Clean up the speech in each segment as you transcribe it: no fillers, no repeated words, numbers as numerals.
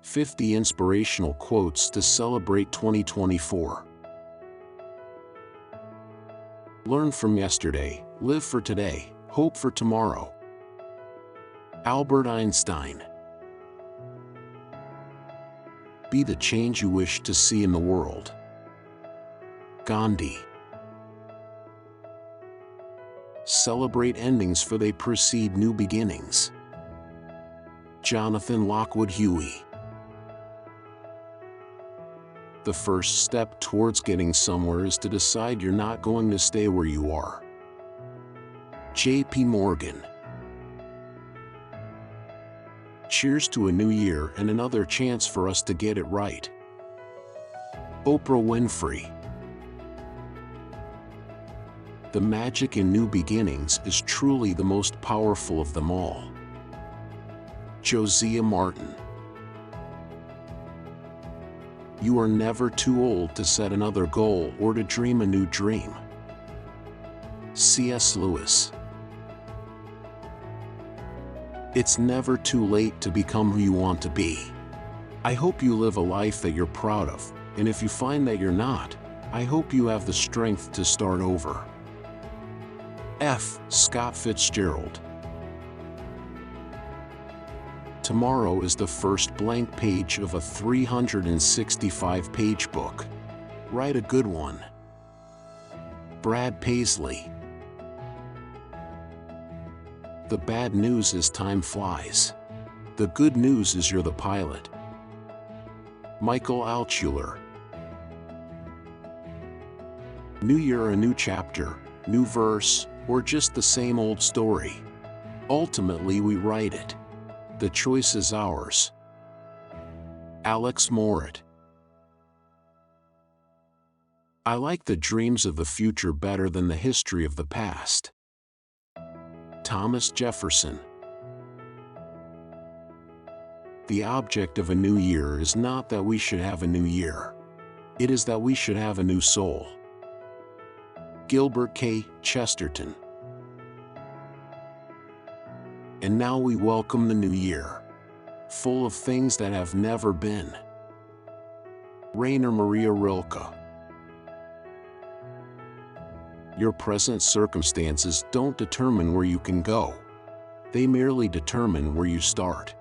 50 inspirational quotes to celebrate 2024. Learn from yesterday, live for today, hope for tomorrow. Albert Einstein. Be the change you wish to see in the world. Gandhi. Celebrate endings, for they precede new beginnings. Jonathan Lockwood Huey. The first step towards getting somewhere is to decide you're not going to stay where you are. J.P. Morgan. Cheers to a new year and another chance for us to get it right. Oprah Winfrey. The magic in new beginnings is truly the most powerful of them all. Josiah Martin. You are never too old to set another goal or to dream a new dream. C.S. Lewis. It's never too late to become who you want to be. I hope you live a life that you're proud of, and if you find that you're not, I hope you have the strength to start over. F. Scott Fitzgerald. Tomorrow is the first blank page of a 365-page book. Write a good one. Brad Paisley. The bad news is time flies. The good news is you're the pilot. Michael Altshuler. New year, a new chapter, new verse, or just the same old story. Ultimately, we write it. The choice is ours. Alex Morit. I like the dreams of the future better than the history of the past. Thomas Jefferson. The object of a new year is not that we should have a new year. It is that we should have a new soul. Gilbert K. Chesterton. And now we welcome the new year, full of things that have never been. Rainer Maria Rilke. Your present circumstances don't determine where you can go. They merely determine where you start.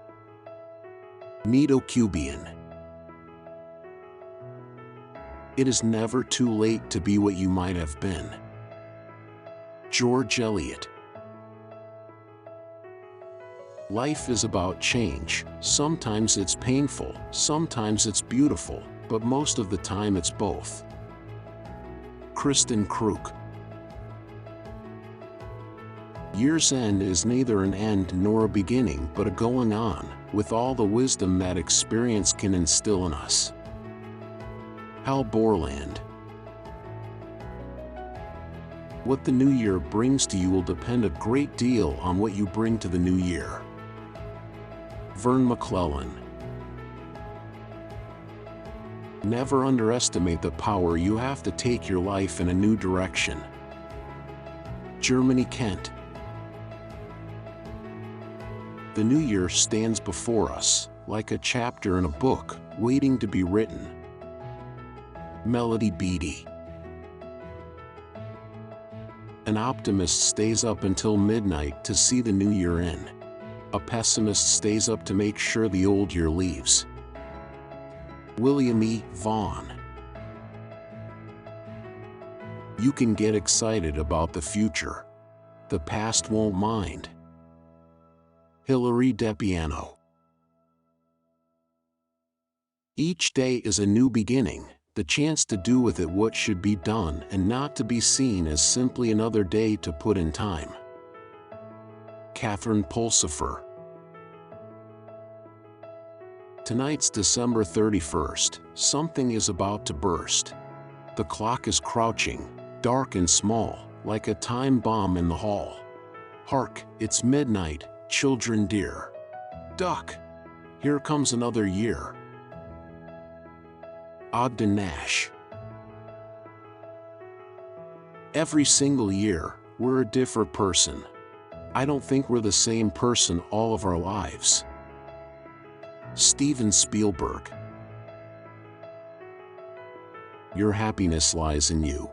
Nito Cubian. It is never too late to be what you might have been. George Eliot. Life is about change. Sometimes it's painful, sometimes it's beautiful, but most of the time it's both. Kristen Kruk. Year's end is neither an end nor a beginning but a going on, with all the wisdom that experience can instill in us. Hal Borland. What the new year brings to you will depend a great deal on what you bring to the new year. Vern McClellan. Never underestimate the power you have to take your life in a new direction. Germany Kent. The new year stands before us, like a chapter in a book, waiting to be written. Melody Beattie. An optimist stays up until midnight to see the new year in. A pessimist stays up to make sure the old year leaves. William E. Vaughan. You can get excited about the future. The past won't mind. Hilary DePiano. Each day is a new beginning, the chance to do with it what should be done and not to be seen as simply another day to put in time. Catherine Pulsifer. Tonight's December 31st, something is about to burst. The clock is crouching, dark and small, like a time bomb in the hall. Hark, it's midnight, children dear. Duck! Here comes another year. Ogden Nash. Every single year, we're a different person. I don't think we're the same person all of our lives. Steven Spielberg. Your happiness lies in you.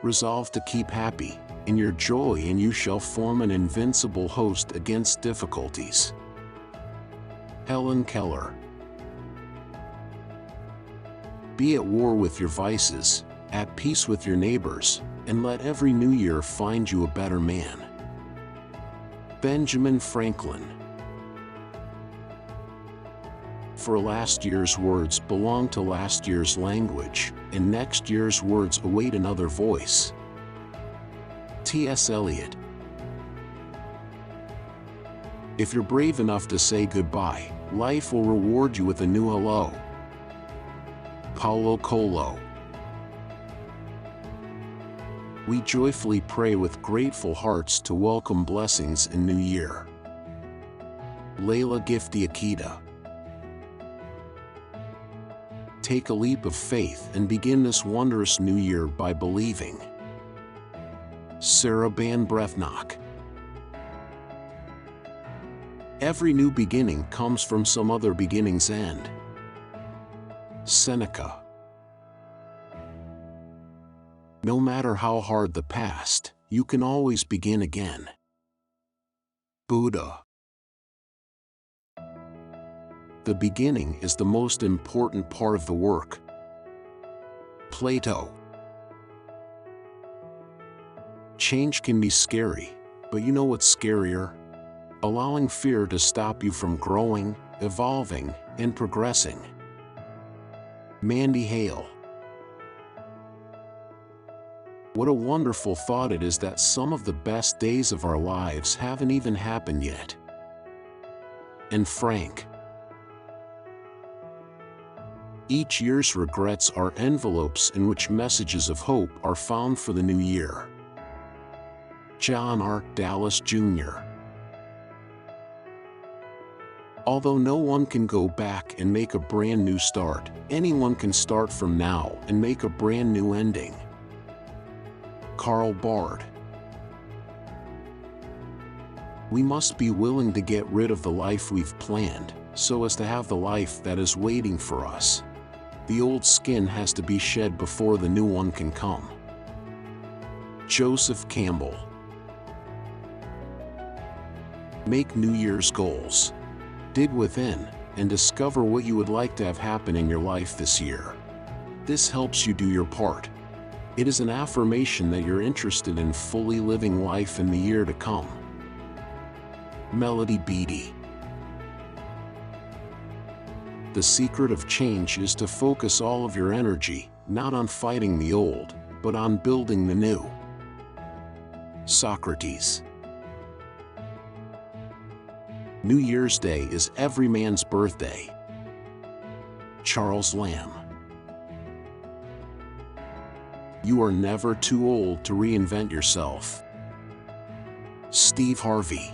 Resolve to keep happy in your joy, and you shall form an invincible host against difficulties. Helen Keller. Be at war with your vices, at peace with your neighbors, and let every new year find you a better man. Benjamin Franklin. For last year's words belong to last year's language, and next year's words await another voice. T.S. Eliot. If you're brave enough to say goodbye, life will reward you with a new hello. Paulo Coelho. We joyfully pray with grateful hearts to welcome blessings in New Year. Leila Gifty Akita. Take a leap of faith and begin this wondrous new year by believing. Sarah Ban Breathnock. Every new beginning comes from some other beginning's end. Seneca. No matter how hard the past, you can always begin again. Buddha. The beginning is the most important part of the work. Plato. Change can be scary, but you know what's scarier? Allowing fear to stop you from growing, evolving, and progressing. Mandy Hale. What a wonderful thought it is that some of the best days of our lives haven't even happened yet. Anne Frank. Each year's regrets are envelopes in which messages of hope are found for the new year. John R. Dallas Jr. Although no one can go back and make a brand new start, anyone can start from now and make a brand new ending. Karl Bard. We must be willing to get rid of the life we've planned, so as to have the life that is waiting for us. The old skin has to be shed before the new one can come. Joseph Campbell. Make New Year's goals. Dig within and discover what you would like to have happen in your life this year. This helps you do your part. It is an affirmation that you're interested in fully living life in the year to come. Melody Beattie. The secret of change is to focus all of your energy, not on fighting the old, but on building the new. Socrates. New Year's Day is every man's birthday. Charles Lamb. You are never too old to reinvent yourself. Steve Harvey.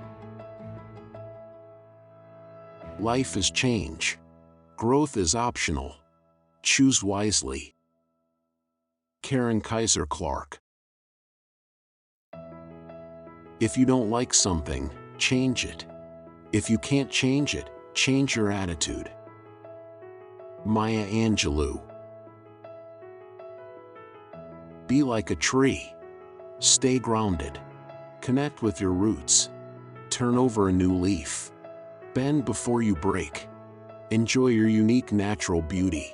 Life is change. Growth is optional. Choose wisely. Karen Kaiser Clark. If you don't like something, change it. If you can't change it, change your attitude. Maya Angelou. Be like a tree. Stay grounded. Connect with your roots. Turn over a new leaf. Bend before you break. Enjoy your unique natural beauty.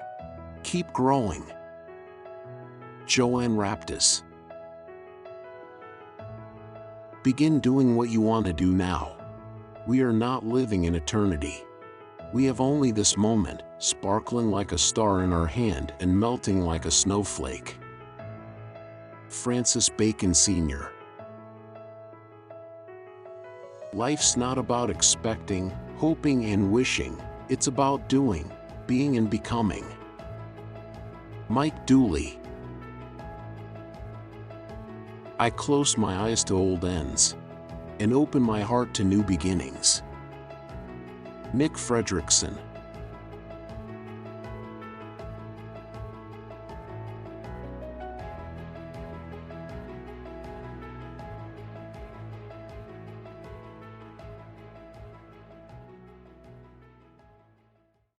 Keep growing. Joanne Raptis. Begin doing what you want to do now. We are not living in eternity. We have only this moment, sparkling like a star in our hand and melting like a snowflake. Francis Bacon Sr. Life's not about expecting, hoping, and wishing. It's about doing, being, and becoming. Mike Dooley. I close my eyes to old ends and open my heart to new beginnings. Nick Frederickson.